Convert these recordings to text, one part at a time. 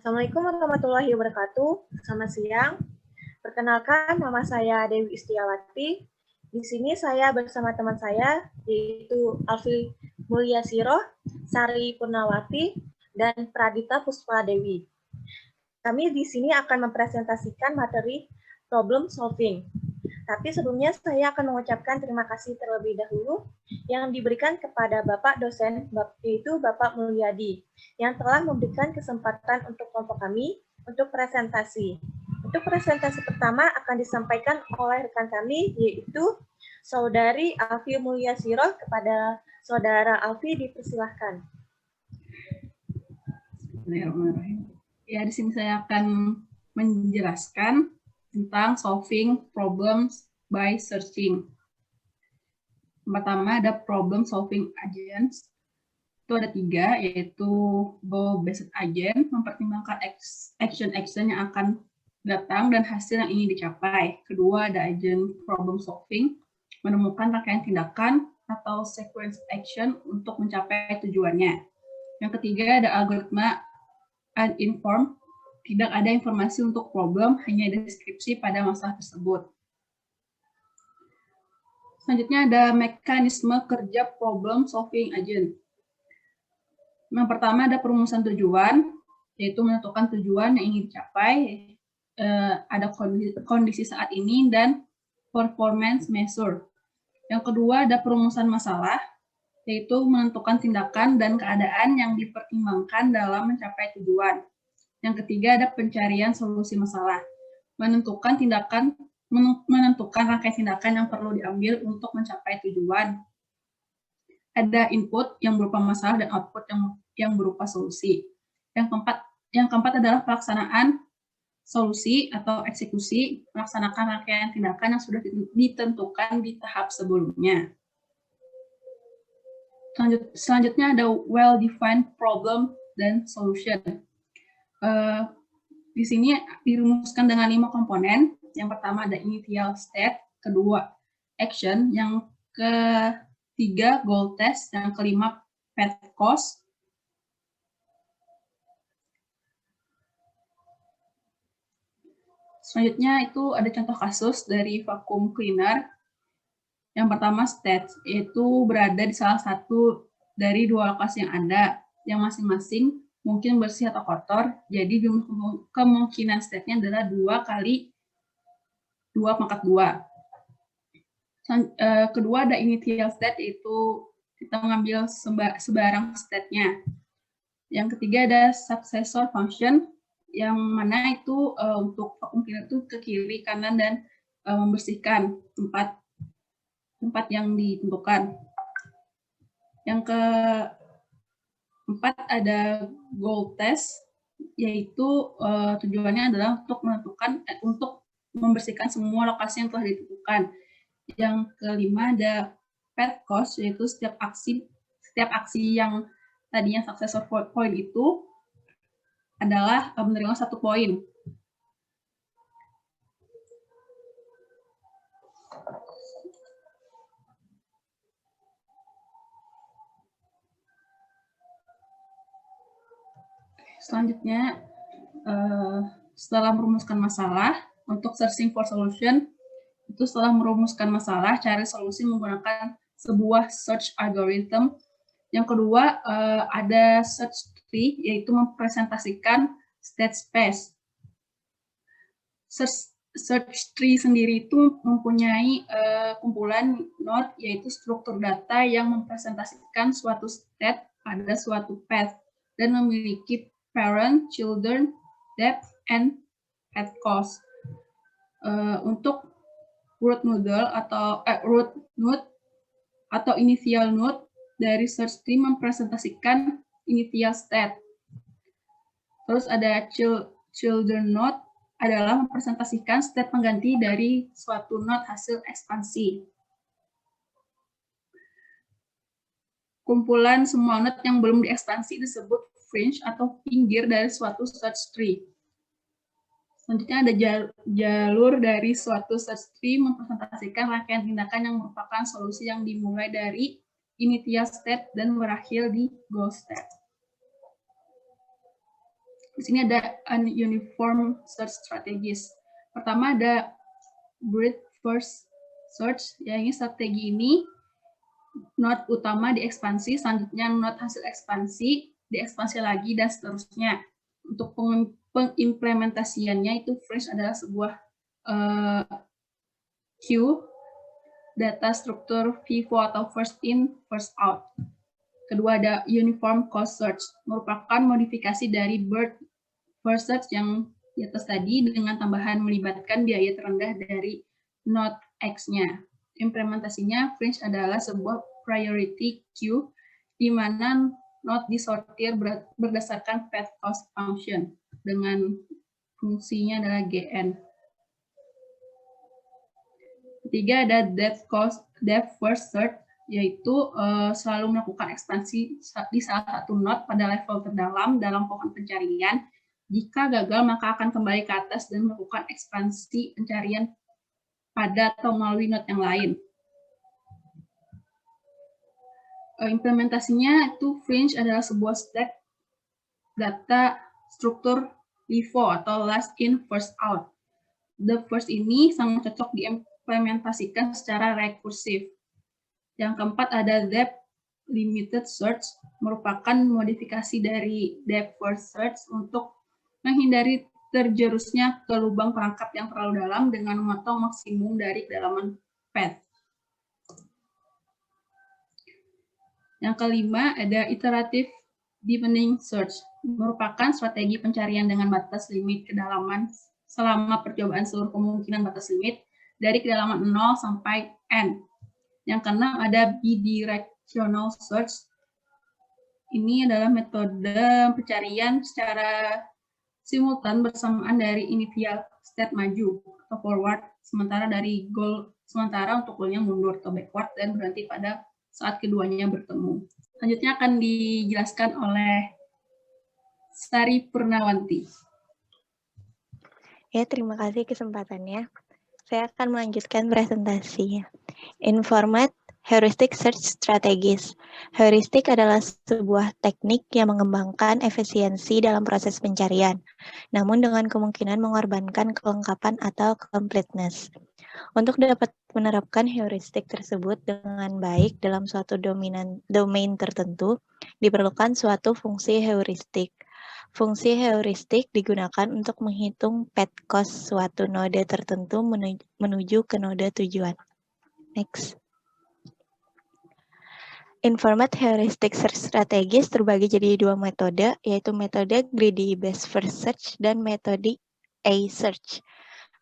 Assalamualaikum warahmatullahi wabarakatuh. Selamat siang. Perkenalkan, nama saya Dewi Istiawati. Di sini saya bersama teman saya, yaitu Alfi Mulyasiro, Sari Purnawati, dan Pradita Puspadewi. Kami di sini akan mempresentasikan materi problem solving. Tapi sebelumnya saya akan mengucapkan terima kasih terlebih dahulu yang diberikan kepada Bapak dosen, yaitu Bapak Mulyadi, yang telah memberikan kesempatan untuk kelompok kami untuk presentasi. Untuk presentasi pertama akan disampaikan oleh rekan kami, yaitu Saudari Alfi Mulyasiro. Kepada Saudara Alfi dipersilahkan. Ya, di sini saya akan menjelaskan tentang solving problems by searching. Pertama ada problem solving agents. Itu ada 3, yaitu goal-based agent, mempertimbangkan action-action yang akan datang dan hasil yang ingin dicapai. Kedua ada agent problem solving, menemukan rangkaian tindakan atau sequence action untuk mencapai tujuannya. Yang ketiga ada algoritma uninformed, tidak ada informasi untuk problem, hanya deskripsi pada masalah tersebut. Selanjutnya ada mekanisme kerja problem solving agent. Yang pertama ada perumusan tujuan, yaitu menentukan tujuan yang ingin dicapai, ada kondisi saat ini, dan performance measure. Yang kedua ada perumusan masalah, yaitu menentukan tindakan dan keadaan yang dipertimbangkan dalam mencapai tujuan. Yang ketiga ada pencarian solusi masalah, menentukan rangkaian tindakan yang perlu diambil untuk mencapai tujuan. Ada input yang berupa masalah dan output yang berupa solusi. Yang keempat adalah pelaksanaan solusi atau eksekusi, melaksanakan rangkaian tindakan yang sudah ditentukan di tahap sebelumnya. Selanjutnya ada well-defined problem dan solution. Di sini dirumuskan dengan 5 komponen. Yang pertama ada initial state, kedua action, yang ketiga goal test, yang kelima path cost. Selanjutnya itu ada contoh kasus dari vacuum cleaner. Yang pertama state, yaitu berada di salah satu dari 2 lokasi yang ada, yang masing-masing mungkin bersih atau kotor, jadi kemungkinan state-nya adalah 2 kali 2 pangkat 2. Kedua ada initial state, yaitu kita mengambil sebarang state-nya. Yang ketiga ada successor function, yang mana itu untuk vacuum cleaner itu ke kiri, kanan, dan membersihkan tempat yang ditentukan. Yang keempat ada goal test, yaitu tujuannya adalah untuk membersihkan semua lokasi yang telah ditentukan. Yang kelima ada path cost, yaitu setiap aksi yang tadinya successor point itu adalah menerima 1 poin. Selanjutnya, setelah merumuskan masalah, untuk searching for solution, itu setelah merumuskan masalah, cari solusi menggunakan sebuah search algorithm. Yang kedua, ada search tree, yaitu mempresentasikan state space. Search tree sendiri itu mempunyai kumpulan node, yaitu struktur data yang mempresentasikan suatu state pada suatu path, dan memiliki parent, children, depth, and path cost. Untuk root node atau initial node dari search tree mempresentasikan initial state. Terus ada children node adalah mempresentasikan state pengganti dari suatu node hasil ekspansi. Kumpulan semua node yang belum diekspansi disebut fringe atau pinggir dari suatu search tree. Selanjutnya ada jalur dari suatu search tree mempresentasikan rangkaian tindakan yang merupakan solusi yang dimulai dari initial state dan berakhir di goal state. Di sini ada uniform search strategies. Pertama ada breadth first search, ya ini strategi ini node utama diekspansi, selanjutnya node hasil ekspansi, diekspansi lagi, dan seterusnya. Untuk pengimplementasiannya itu Fringe adalah sebuah queue, data struktur FIFO atau first in, first out. Kedua ada uniform cost search, merupakan modifikasi dari BERT first search yang di atas tadi dengan tambahan melibatkan biaya terendah dari node X-nya. Implementasinya, Fringe adalah sebuah priority queue di mana node disortir berdasarkan path cost function dengan fungsinya adalah GN. Ketiga ada depth first search, yaitu selalu melakukan ekspansi di salah satu node pada level terdalam dalam pohon pencarian. Jika gagal, maka akan kembali ke atas dan melakukan ekspansi pencarian pada atau melalui node yang lain. Implementasinya itu Fringe adalah sebuah stack data struktur LIFO atau last in, first out. The first ini sangat cocok diimplementasikan secara rekursif. Yang keempat ada depth limited search, merupakan modifikasi dari depth first search untuk menghindari terjerusnya ke lubang perangkap yang terlalu dalam dengan memotong maksimum dari kedalaman path. Yang kelima ada iterative deepening search, merupakan strategi pencarian dengan batas limit kedalaman selama percobaan seluruh kemungkinan batas limit dari kedalaman 0 sampai N. Yang keenam ada bidirectional search. Ini adalah metode pencarian secara simultan bersamaan dari initial state maju atau forward, sementara untuk goalnya mundur atau backward dan berhenti pada saat keduanya bertemu. Selanjutnya akan dijelaskan oleh Sari Purnawanti. Ya, terima kasih kesempatannya. Saya akan melanjutkan presentasinya. Informat Heuristic Search Strategies. Heuristik adalah sebuah teknik yang mengembangkan efisiensi dalam proses pencarian, namun dengan kemungkinan mengorbankan kelengkapan atau completeness. Untuk dapat menerapkan heuristik tersebut dengan baik dalam suatu domain tertentu, diperlukan suatu fungsi heuristik. Fungsi heuristik digunakan untuk menghitung path cost suatu node tertentu menuju ke node tujuan. Next. Informat Heuristic Search Strategies terbagi jadi dua metode, yaitu metode Greedy Best First Search dan metode A-Search.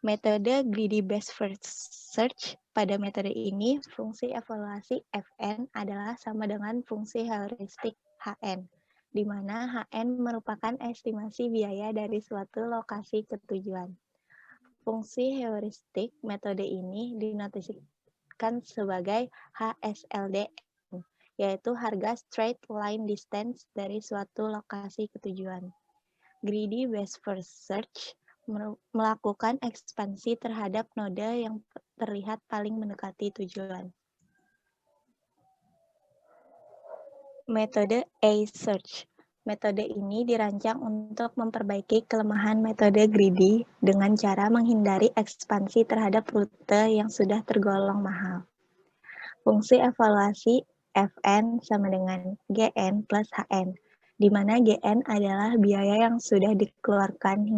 Metode Greedy Best First Search, pada metode ini fungsi evaluasi Fn adalah sama dengan fungsi heuristik Hn, di mana Hn merupakan estimasi biaya dari suatu lokasi ketujuan. Fungsi heuristik metode ini dinotasikan sebagai HSLD, yaitu harga straight line distance dari suatu lokasi ketujuan. Greedy Best First Search melakukan ekspansi terhadap node yang terlihat paling mendekati tujuan. Metode A-Search. Metode ini dirancang untuk memperbaiki kelemahan metode greedy dengan cara menghindari ekspansi terhadap rute yang sudah tergolong mahal. Fungsi evaluasi Fn sama dengan Gn plus Hn, di mana Gn adalah biaya yang sudah dikeluarkan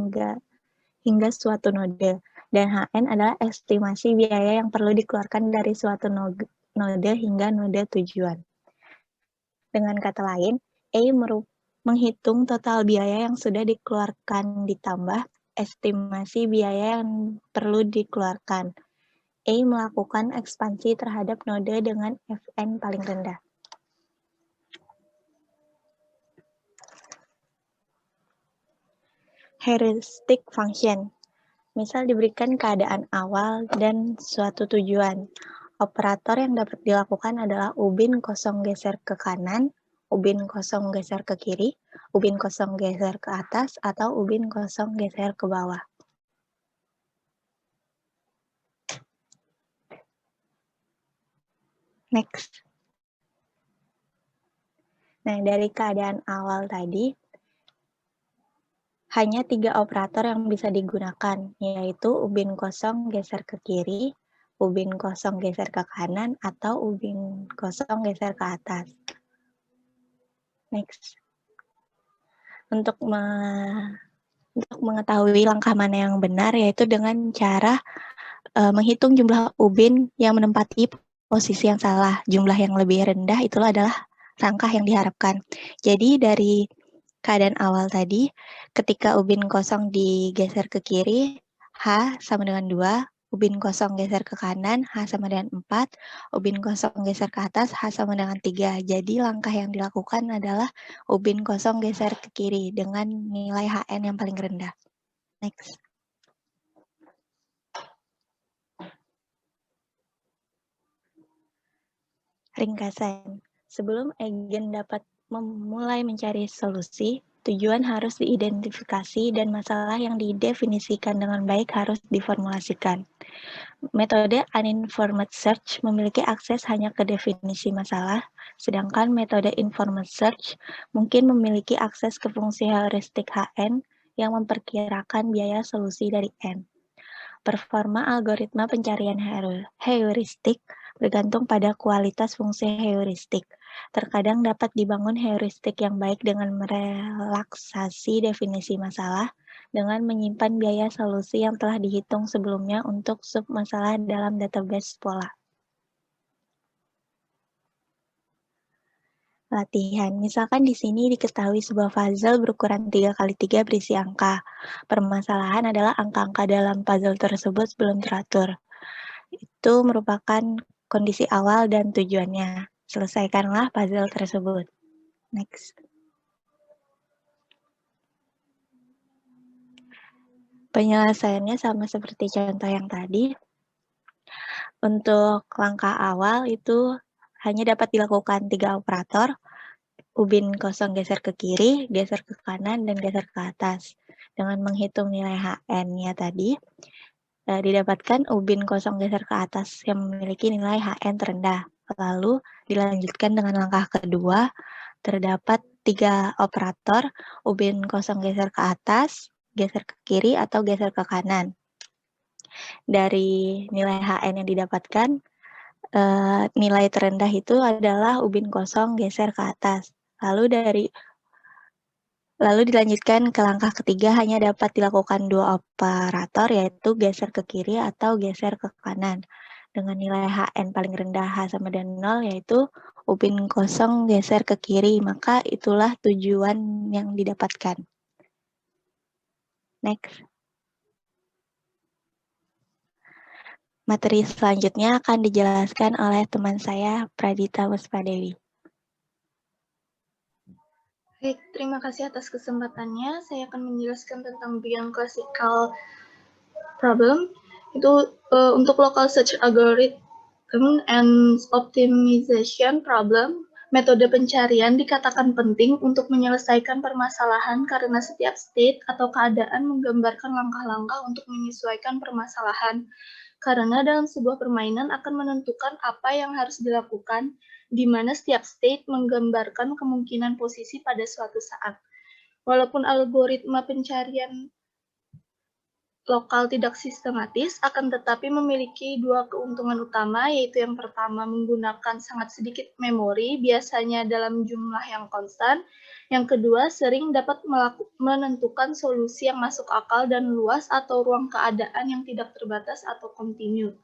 hingga suatu node, dan Hn adalah estimasi biaya yang perlu dikeluarkan dari suatu node hingga node tujuan. Dengan kata lain, A menghitung total biaya yang sudah dikeluarkan ditambah estimasi biaya yang perlu dikeluarkan. A melakukan ekspansi terhadap node dengan Fn paling rendah. Heuristic function. Misal diberikan keadaan awal dan suatu tujuan. Operator yang dapat dilakukan adalah ubin kosong geser ke kanan, ubin kosong geser ke kiri, ubin kosong geser ke atas, atau ubin kosong geser ke bawah. Next. Nah, dari keadaan awal tadi, hanya 3 operator yang bisa digunakan, yaitu ubin kosong geser ke kiri, ubin kosong geser ke kanan, atau ubin kosong geser ke atas. Next. Untuk mengetahui langkah mana yang benar, yaitu dengan cara menghitung jumlah ubin yang menempati posisi yang salah. Jumlah yang lebih rendah itulah adalah langkah yang diharapkan. Jadi dari keadaan awal tadi, ketika ubin kosong digeser ke kiri, H sama dengan 2, ubin kosong geser ke kanan, H sama dengan 4, ubin kosong geser ke atas, H sama dengan 3. Jadi langkah yang dilakukan adalah ubin kosong geser ke kiri dengan nilai HN yang paling rendah. Next. Ringkasan. Sebelum agen dapat memulai mencari solusi, tujuan harus diidentifikasi dan masalah yang didefinisikan dengan baik harus diformulasikan. Metode uninformed search memiliki akses hanya ke definisi masalah, sedangkan metode informed search mungkin memiliki akses ke fungsi heuristik HN yang memperkirakan biaya solusi dari N. Performa algoritma pencarian heuristik bergantung pada kualitas fungsi heuristik. Terkadang dapat dibangun heuristik yang baik dengan merelaksasi definisi masalah, dengan menyimpan biaya solusi yang telah dihitung sebelumnya untuk submasalah dalam database pola. Latihan. Misalkan di sini diketahui sebuah puzzle berukuran 3x3 berisi angka. Permasalahan adalah angka-angka dalam puzzle tersebut belum teratur. Itu merupakan kondisi awal dan tujuannya. Selesaikanlah puzzle tersebut. Next. Penyelesaiannya sama seperti contoh yang tadi. Untuk langkah awal itu hanya dapat dilakukan 3 operator, ubin kosong geser ke kiri, geser ke kanan, dan geser ke atas. Dengan menghitung nilai HN-nya tadi, didapatkan ubin kosong geser ke atas yang memiliki nilai HN terendah. Lalu dilanjutkan dengan langkah kedua, terdapat 3 operator, ubin kosong geser ke atas, geser ke kiri, atau geser ke kanan. Dari nilai HN yang didapatkan, nilai terendah itu adalah ubin kosong geser ke atas. Lalu dilanjutkan ke langkah ketiga, hanya dapat dilakukan 2 operator, yaitu geser ke kiri atau geser ke kanan. Dengan nilai HN paling rendah H sama dengan 0, yaitu ubin kosong geser ke kiri, maka itulah tujuan yang didapatkan. Next. Materi selanjutnya akan dijelaskan oleh teman saya, Pradita Puspadewi. Baik, terima kasih atas kesempatannya. Saya akan menjelaskan tentang Beyond Classical Problem. Itu untuk local search algorithm and optimization problem, metode pencarian dikatakan penting untuk menyelesaikan permasalahan karena setiap state atau keadaan menggambarkan langkah-langkah untuk menyesuaikan permasalahan. Karena dalam sebuah permainan akan menentukan apa yang harus dilakukan, di mana setiap state menggambarkan kemungkinan posisi pada suatu saat. Walaupun algoritma pencarian lokal tidak sistematis, akan tetapi memiliki 2 keuntungan utama, yaitu yang pertama menggunakan sangat sedikit memori, biasanya dalam jumlah yang konstan. Yang kedua, sering dapat menentukan solusi yang masuk akal dan luas atau ruang keadaan yang tidak terbatas atau kontinu.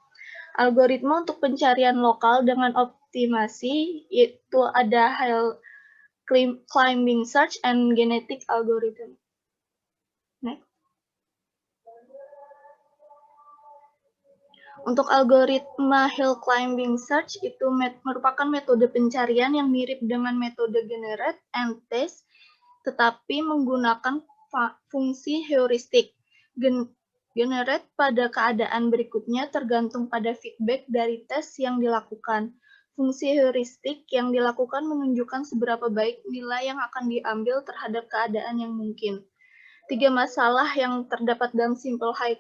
Algoritma untuk pencarian lokal dengan optimasi yaitu ada hill climbing search and genetic algorithm. Next. Untuk algoritma hill climbing search itu merupakan metode pencarian yang mirip dengan metode generate and test, tetapi menggunakan fungsi heuristik. Generate pada keadaan berikutnya tergantung pada feedback dari tes yang dilakukan. Fungsi heuristik yang dilakukan menunjukkan seberapa baik nilai yang akan diambil terhadap keadaan yang mungkin. 3 masalah yang terdapat dalam simple high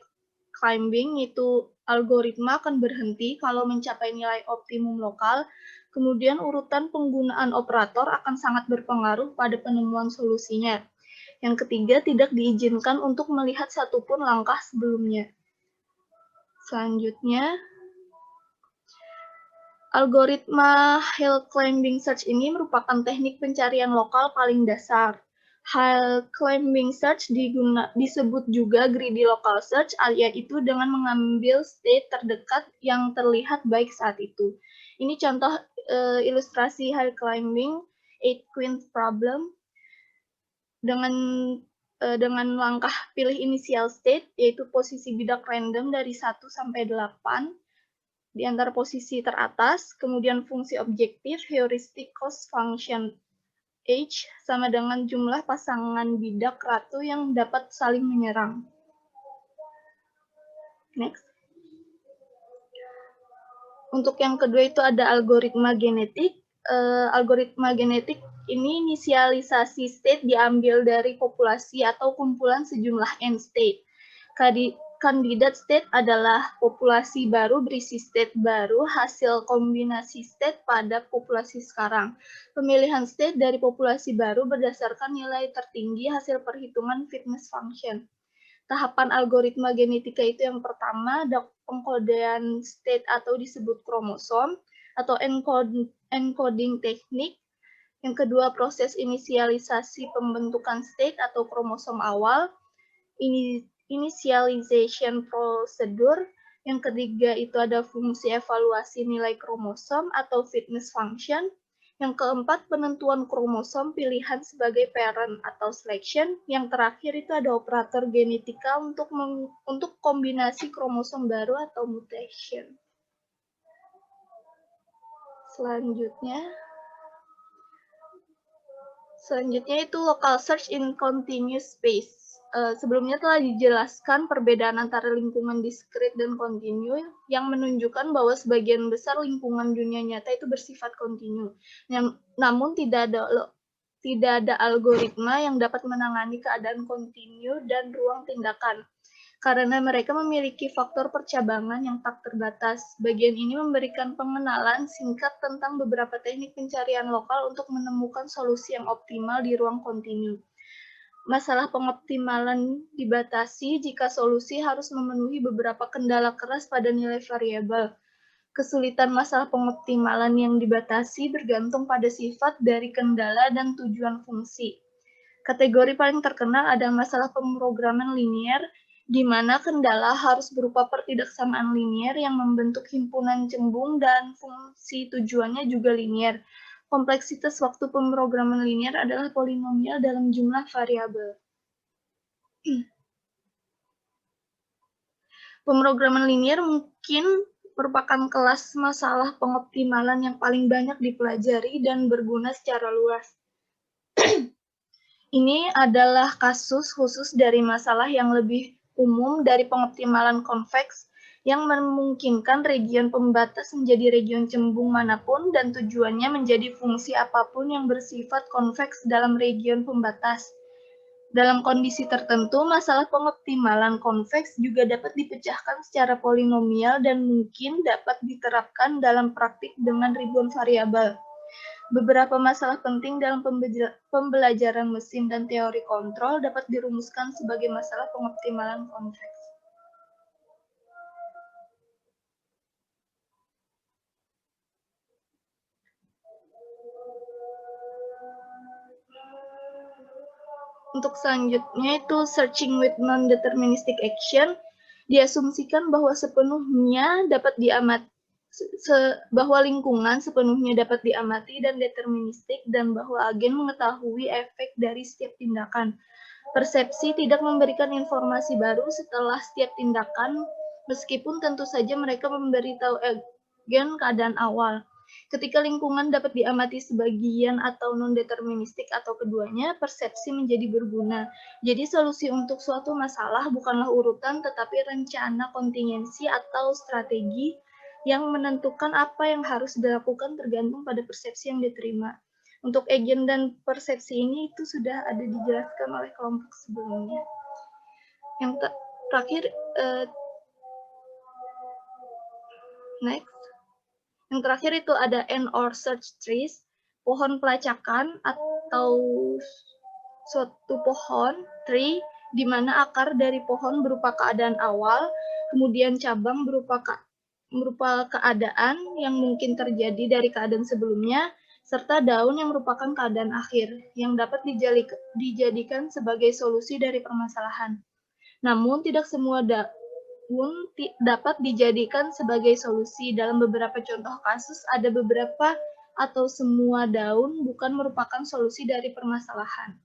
climbing itu algoritma akan berhenti kalau mencapai nilai optimum lokal, kemudian urutan penggunaan operator akan sangat berpengaruh pada penemuan solusinya. Yang ketiga, tidak diizinkan untuk melihat satupun langkah sebelumnya. Selanjutnya, algoritma hill climbing search ini merupakan teknik pencarian lokal paling dasar. Hill climbing search disebut juga greedy local search, yaitu dengan mengambil state terdekat yang terlihat baik saat itu. Ini contoh ilustrasi hill climbing 8 quint problem dengan langkah pilih initial state, yaitu posisi bidak random dari 1 sampai 8 di antara posisi teratas, kemudian fungsi objektif, heuristic cost function H, sama dengan jumlah pasangan bidak ratu yang dapat saling menyerang. Next. Untuk yang kedua itu ada algoritma genetik. Algoritma genetik ini inisialisasi state diambil dari populasi atau kumpulan sejumlah n state. Kandidat state adalah populasi baru berisi state baru hasil kombinasi state pada populasi sekarang. Pemilihan state dari populasi baru berdasarkan nilai tertinggi hasil perhitungan fitness function. Tahapan algoritma genetika itu yang pertama, ada pengkodean state atau disebut kromosom atau encoding teknik. Yang kedua, proses inisialisasi pembentukan state atau kromosom awal, initialization procedure. Yang ketiga itu ada fungsi evaluasi nilai kromosom atau fitness function. Yang keempat, penentuan kromosom pilihan sebagai parent atau selection. Yang terakhir itu ada operator genetika untuk kombinasi kromosom baru atau mutation. Selanjutnya itu local search in continuous space. Sebelumnya telah dijelaskan perbedaan antara lingkungan diskrit dan kontinu yang menunjukkan bahwa sebagian besar lingkungan dunia nyata itu bersifat kontinu. Namun tidak ada algoritma yang dapat menangani keadaan kontinu dan ruang tindakan, karena mereka memiliki faktor percabangan yang tak terbatas. Bagian ini memberikan pengenalan singkat tentang beberapa teknik pencarian lokal untuk menemukan solusi yang optimal di ruang kontinu. Masalah pengoptimalan dibatasi jika solusi harus memenuhi beberapa kendala keras pada nilai variabel. Kesulitan masalah pengoptimalan yang dibatasi bergantung pada sifat dari kendala dan tujuan fungsi. Kategori paling terkenal ada masalah pemrograman linier, di mana kendala harus berupa pertidaksamaan linier yang membentuk himpunan cembung dan fungsi tujuannya juga linier. Kompleksitas waktu pemrograman linier adalah polinomial dalam jumlah variabel. Pemrograman linier mungkin merupakan kelas masalah pengoptimalan yang paling banyak dipelajari dan berguna secara luas. Ini adalah kasus khusus dari masalah yang lebih umum dari pengoptimalan konveks yang memungkinkan region pembatas menjadi region cembung manapun dan tujuannya menjadi fungsi apapun yang bersifat konveks dalam region pembatas. Dalam kondisi tertentu, masalah pengoptimalan konveks juga dapat dipecahkan secara polinomial dan mungkin dapat diterapkan dalam praktik dengan ribuan variabel. Beberapa masalah penting dalam pembelajaran mesin dan teori kontrol dapat dirumuskan sebagai masalah pengoptimalan konveks. Untuk selanjutnya itu searching with non-deterministic action, diasumsikan bahwa bahwa lingkungan sepenuhnya dapat diamati dan deterministik dan bahwa agen mengetahui efek dari setiap tindakan. Persepsi tidak memberikan informasi baru setelah setiap tindakan, meskipun tentu saja mereka memberitahu agen keadaan awal. Ketika lingkungan dapat diamati sebagian atau non-deterministik atau keduanya, persepsi menjadi berguna. Jadi solusi untuk suatu masalah bukanlah urutan, tetapi rencana kontingensi atau strategi yang menentukan apa yang harus dilakukan tergantung pada persepsi yang diterima. Untuk agen dan persepsi ini itu sudah ada dijelaskan oleh kelompok sebelumnya. Yang terakhir, next. Yang terakhir itu ada N or search trees, pohon pelacakan atau suatu pohon, tree, di mana akar dari pohon berupa keadaan awal, kemudian cabang berupa keadaan yang mungkin terjadi dari keadaan sebelumnya, serta daun yang merupakan keadaan akhir, yang dapat dijadikan sebagai solusi dari permasalahan. Namun, tidak semua daun dapat dijadikan sebagai solusi. Dalam beberapa contoh kasus, ada beberapa atau semua daun bukan merupakan solusi dari permasalahan.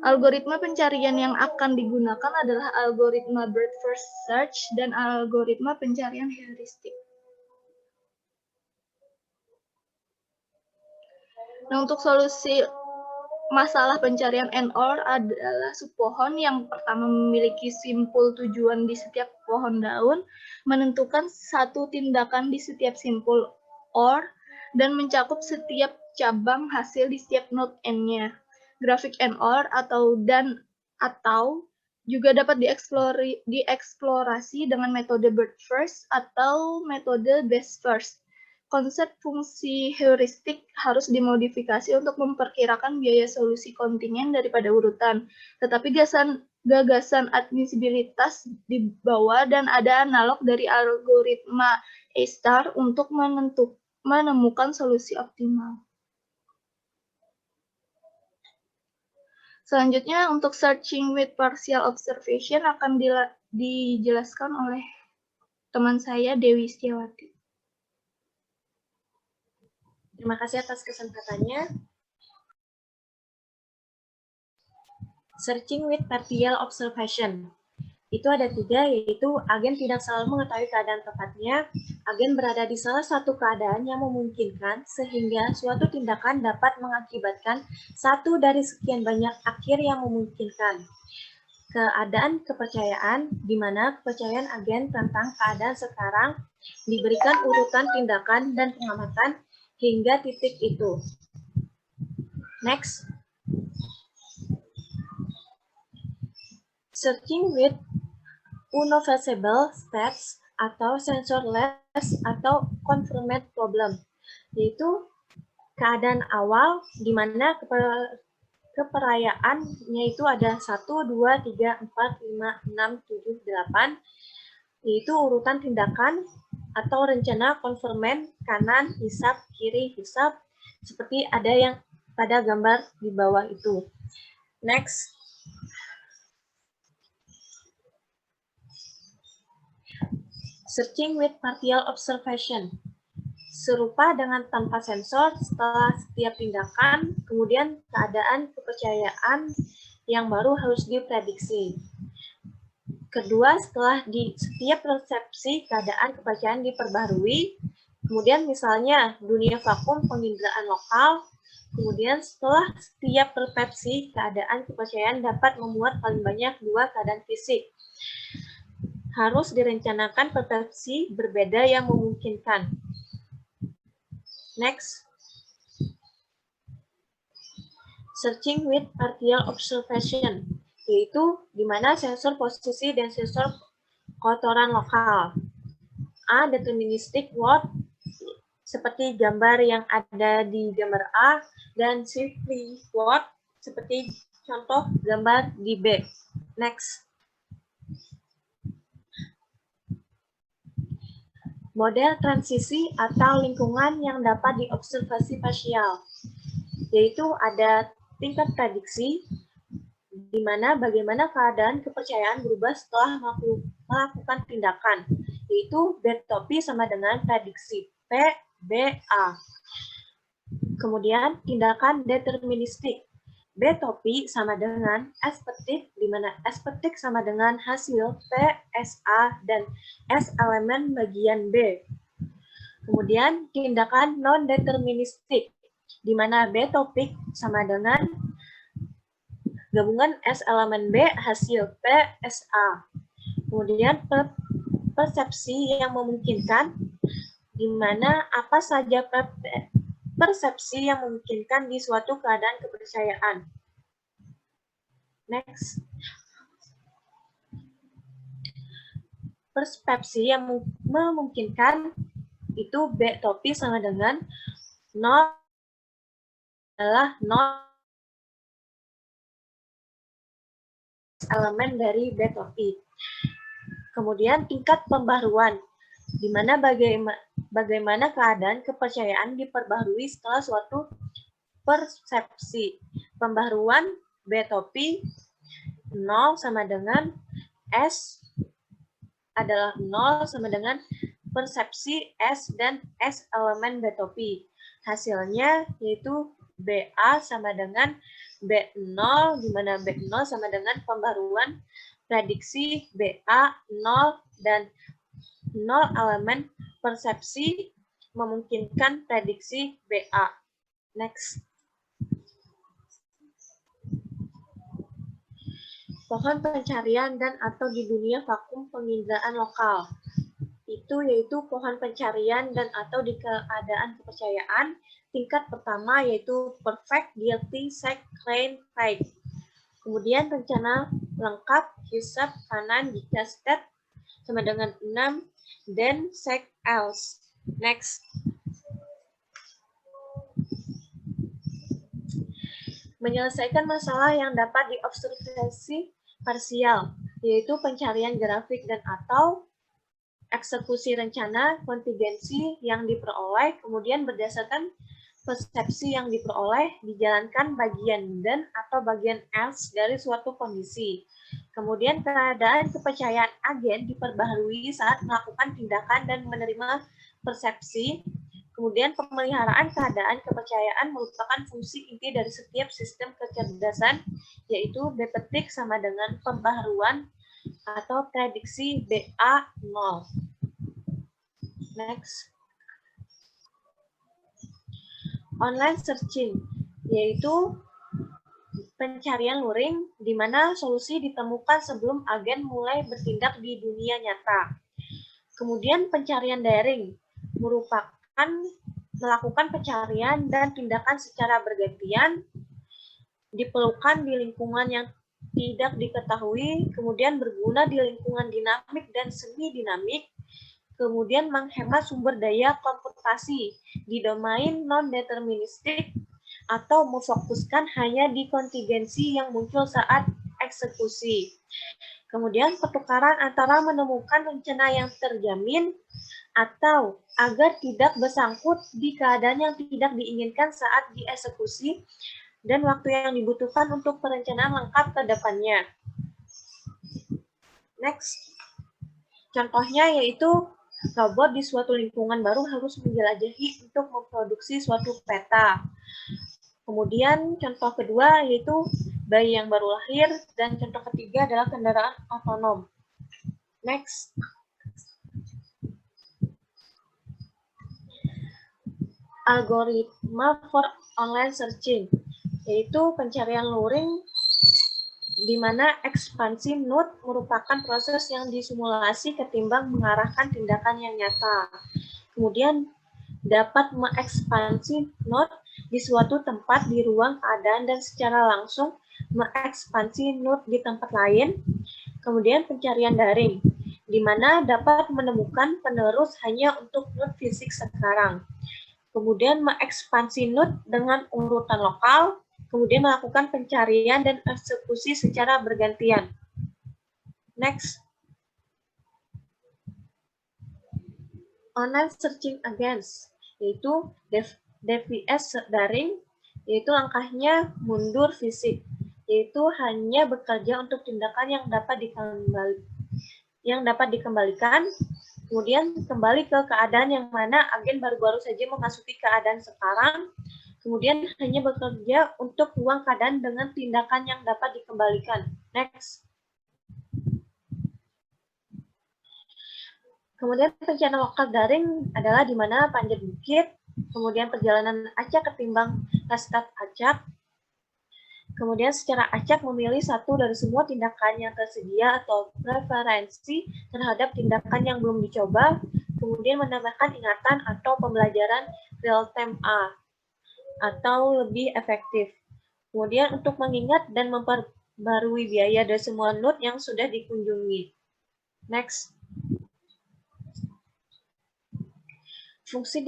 Algoritma pencarian yang akan digunakan adalah algoritma Breadth First Search dan algoritma pencarian heuristik. Nah, untuk solusi masalah pencarian NOR adalah subpohon yang pertama memiliki simpul tujuan di setiap pohon daun, menentukan satu tindakan di setiap simpul OR, dan mencakup setiap cabang hasil di setiap node N-nya. Grafik NOR atau juga dapat dieksplorasi dengan metode Breadth First atau metode Best First. Konsep fungsi heuristik harus dimodifikasi untuk memperkirakan biaya solusi kontingen daripada urutan. Tetapi gagasan admisibilitas dibawa dan ada analog dari algoritma A* untuk menemukan solusi optimal. Selanjutnya, untuk searching with partial observation akan dijelaskan oleh teman saya, Dewi Setiawati. Terima kasih atas kesempatannya. Searching with partial observation. Itu ada 3, yaitu agen tidak selalu mengetahui keadaan tepatnya, agen berada di salah satu keadaan yang memungkinkan, sehingga suatu tindakan dapat mengakibatkan satu dari sekian banyak akhir yang memungkinkan. Keadaan kepercayaan, di mana kepercayaan agen tentang keadaan sekarang diberikan urutan tindakan dan pengamatan hingga titik itu. Next. Searching with unnoticeable states atau sensorless atau confirmed problem, yaitu keadaan awal di mana keperayaannya itu ada 1, 2, 3, 4, 5, 6, 7, 8, yaitu urutan tindakan atau rencana konfirmen kanan, hisap, kiri, hisap, seperti ada yang pada gambar di bawah itu. Next. Searching with partial observation. Serupa dengan tanpa sensor, setelah setiap tindakan, kemudian keadaan kepercayaan yang baru harus diprediksi. Kedua, setelah di setiap persepsi keadaan kepercayaan diperbarui, kemudian misalnya dunia vakum penginderaan lokal, kemudian setelah setiap persepsi keadaan kepercayaan dapat memuat paling banyak 2 keadaan fisik. Harus direncanakan persepsi berbeda yang memungkinkan. Next. Searching with partial observation, yaitu di mana sensor posisi dan sensor kotoran lokal. A. Deterministic word, seperti gambar yang ada di gambar A, dan simply word, seperti contoh gambar di B. Next. Model transisi atau lingkungan yang dapat diobservasi pasial, yaitu ada tingkat prediksi, di mana bagaimana keadaan kepercayaan berubah setelah melakukan tindakan, yaitu B-topi sama dengan prediksi P, B, A. Kemudian tindakan deterministik, B-topi sama dengan estetik, di mana estetik sama dengan hasil P, S, A, dan S elemen bagian B. Kemudian tindakan non-deterministik, di mana B-topik sama dengan gabungan S elemen B hasil P, S, A. Kemudian persepsi yang memungkinkan, di mana apa saja persepsi yang memungkinkan di suatu keadaan kepercayaan. Next. Persepsi yang memungkinkan itu B-topi sama dengan 0 adalah 0 elemen dari B-topi. Kemudian tingkat pembaruan, di mana bagaimana keadaan kepercayaan diperbaharui setelah suatu persepsi. Pembaruan B-topi 0 sama dengan S adalah 0 sama dengan persepsi S dan S elemen B-topi. Hasilnya yaitu BA sama dengan B0, di mana B0 sama dengan pembaruan prediksi BA 0 dan 0 elemen persepsi memungkinkan prediksi BA. Next. Pohon pencarian dan atau di dunia vakum penginderaan lokal. Itu yaitu pohon pencarian dan atau di keadaan kepercayaan tingkat pertama yaitu perfect, guilty, sack, claim, fight. Kemudian rencana lengkap, hisab, kanan, jika stat sama dengan 6, then, sack, else. Next. Menyelesaikan masalah yang dapat diobservasi parsial, yaitu pencarian grafik dan atau eksekusi rencana kontingensi yang diperoleh, kemudian berdasarkan persepsi yang diperoleh, dijalankan bagian dan atau bagian else dari suatu kondisi. Kemudian keadaan kepercayaan agen diperbaharui saat melakukan tindakan dan menerima persepsi. Kemudian pemeliharaan keadaan kepercayaan merupakan fungsi inti dari setiap sistem kecerdasan, yaitu B-petik sama dengan pembaharuan atau prediksi BA0. Next. Online searching, yaitu pencarian luring di mana solusi ditemukan sebelum agen mulai bertindak di dunia nyata. Kemudian pencarian daring merupakan melakukan pencarian dan tindakan secara bergantian, diperlukan di lingkungan yang tidak diketahui, kemudian berguna di lingkungan dinamik dan semi-dinamik, kemudian menghemat sumber daya komputasi di domain non-deterministik, atau memfokuskan hanya di kontingensi yang muncul saat eksekusi. Kemudian pertukaran antara menemukan rencana yang terjamin atau agar tidak bersangkut di keadaan yang tidak diinginkan saat dieksekusi dan waktu yang dibutuhkan untuk perencanaan lengkap ke depannya. Next. Contohnya yaitu robot di suatu lingkungan baru harus menjelajahi untuk memproduksi suatu peta. Kemudian contoh kedua yaitu bayi yang baru lahir, dan contoh ketiga adalah kendaraan otonom. Next. Algoritma for online searching, yaitu pencarian luring di mana ekspansi node merupakan proses yang disimulasi ketimbang mengarahkan tindakan yang nyata. Kemudian dapat mengekspansi node di suatu tempat di ruang keadaan dan secara langsung mengekspansi node di tempat lain. Kemudian pencarian daring, di mana dapat menemukan penerus hanya untuk node fisik sekarang. Kemudian mengekspansi node dengan urutan lokal, kemudian melakukan pencarian dan eksekusi secara bergantian. Next. Online searching against, yaitu DVS daring, yaitu langkahnya mundur fisik, yaitu hanya bekerja untuk tindakan yang dapat dikembalikan, kemudian kembali ke keadaan yang mana agen baru-baru saja memasuki keadaan sekarang, kemudian hanya bekerja untuk ruang keadaan dengan tindakan yang dapat dikembalikan. Next. Kemudian pencarian lokal daring adalah di mana panjat bukit, kemudian perjalanan acak ketimbang kaskat acak, kemudian secara acak memilih satu dari semua tindakan yang tersedia atau preferensi terhadap tindakan yang belum dicoba, kemudian menambahkan ingatan atau pembelajaran real-time A, atau lebih efektif. Kemudian untuk mengingat dan memperbarui biaya dari semua node yang sudah dikunjungi. Next. Fungsi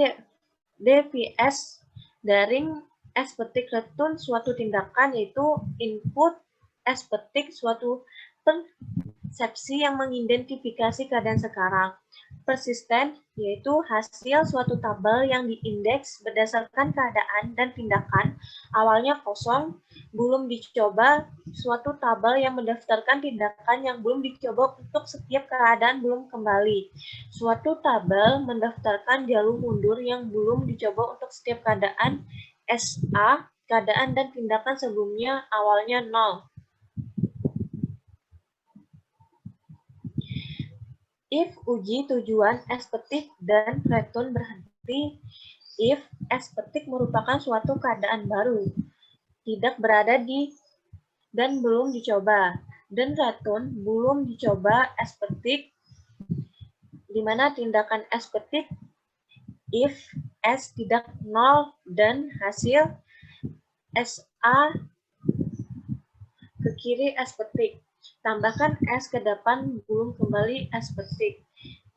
DVS daring S petik return suatu tindakan, yaitu input S petik suatu persepsi yang mengidentifikasi keadaan sekarang. Persisten yaitu hasil suatu tabel yang diindeks berdasarkan keadaan dan tindakan awalnya kosong, belum dicoba, suatu tabel yang mendaftarkan tindakan yang belum dicoba untuk setiap keadaan belum kembali. Suatu tabel mendaftarkan jalur mundur yang belum dicoba untuk setiap keadaan SA, keadaan dan tindakan sebelumnya awalnya 0. If uji tujuan estetik dan return berhenti, if estetik merupakan suatu keadaan baru, tidak berada di dan belum dicoba, dan return belum dicoba estetik, di mana tindakan estetik if S tidak 0 dan hasil SA ke kiri estetik. Tambahkan S ke depan belum kembali estetik.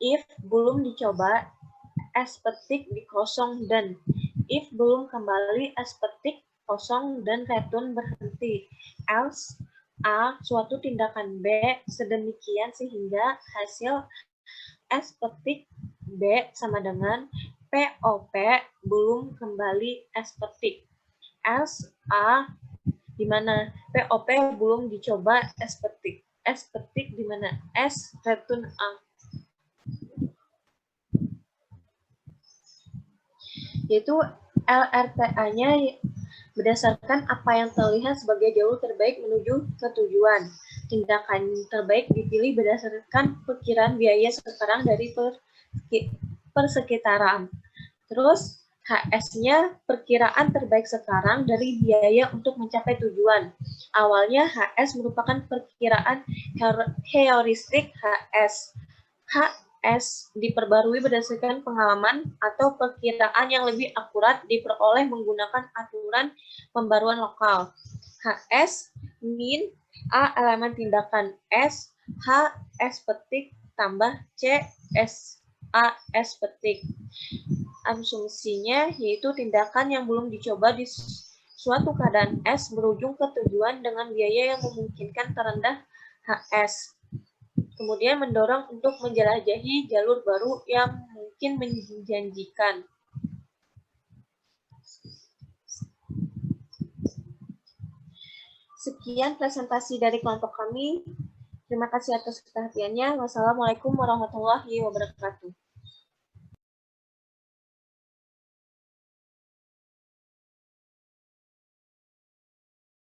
If belum dicoba, estetik di kosong dan. If belum kembali estetik kosong dan return berhenti. Else A suatu tindakan B sedemikian sehingga hasil estetik B sama dengan POP belum kembali estetik. Else A di mana POP belum dicoba estetik. Estetik di mana S return A. Yaitu LRTA-nya berdasarkan apa yang terlihat sebagai jalur terbaik menuju ke tujuan. Tindakan terbaik dipilih berdasarkan perkiraan biaya sekarang dari persekitaran. Terus HS-nya perkiraan terbaik sekarang dari biaya untuk mencapai tujuan. Awalnya HS merupakan perkiraan heuristik HS. HS diperbarui berdasarkan pengalaman atau perkiraan yang lebih akurat diperoleh menggunakan aturan pembaruan lokal. HS min A elemen tindakan S, H S petik tambah C S A S petik. Asumsinya yaitu tindakan yang belum dicoba di suatu keadaan S berujung ke tujuan dengan biaya yang memungkinkan terendah HS. Kemudian mendorong untuk menjelajahi jalur baru yang mungkin menjanjikan. Sekian presentasi dari kelompok kami. Terima kasih atas perhatiannya. Wassalamualaikum warahmatullahi wabarakatuh.